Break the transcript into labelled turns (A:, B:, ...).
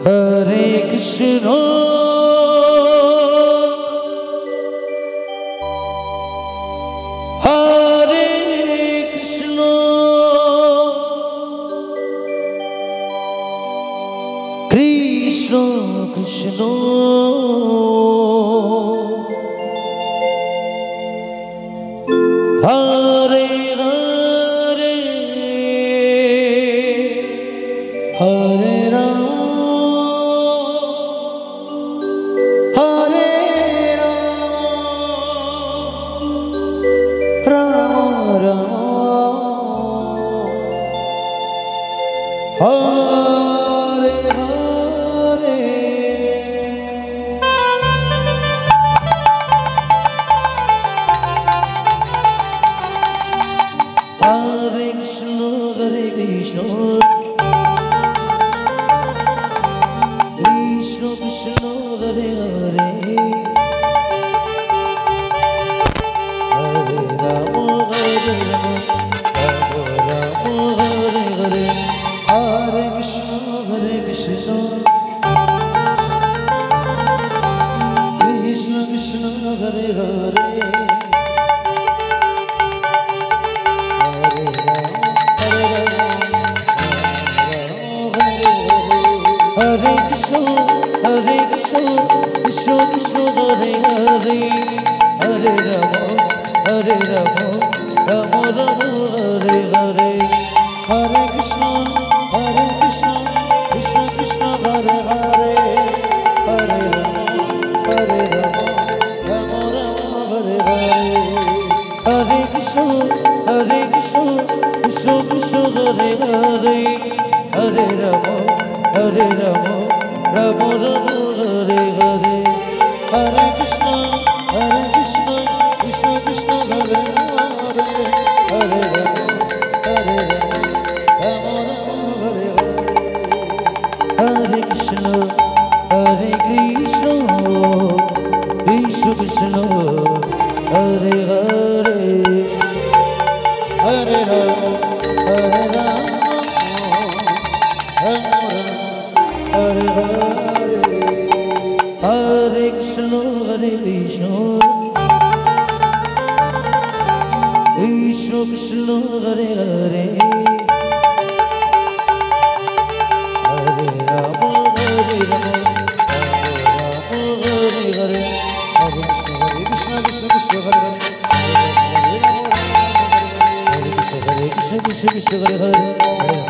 A: Hare Krishna Hare Krishna Krishna Krishna Hare Hare Hare Rama Hare Hare Hare Krishna Hare Krishna Krishna Krishna Hare Hare Hare Rama Hare Rama Rama Rama Hare Hare Hare Krishna Hare Krishna Krishna Krishna Hare Hare Hare Krishna Hare Krishna Krishna Krishna Hare Hare Hare Rama Hare Rama Rama Rama Hare Hare Hare Krishna Krishna Krishna Hare Hare Hare Rama Rama Rama Hare Hare Hare Krishna Krishna Krishna Hare Hare Hare Rama Rama Rama Hare Hare Hare Krishna Krishna Krishna Hare Hare Hare Rama Rama Hare Hare Hare Krishna Krishna Krishna Hare Hare Hare Rama Hare Hare Hare Krishna Krishna Krishna Hare Hare Hare Rama Hare Rama Hare Hare Hare Krishna Krishna Hare Hare Hare Krishna Krishna Hare Hare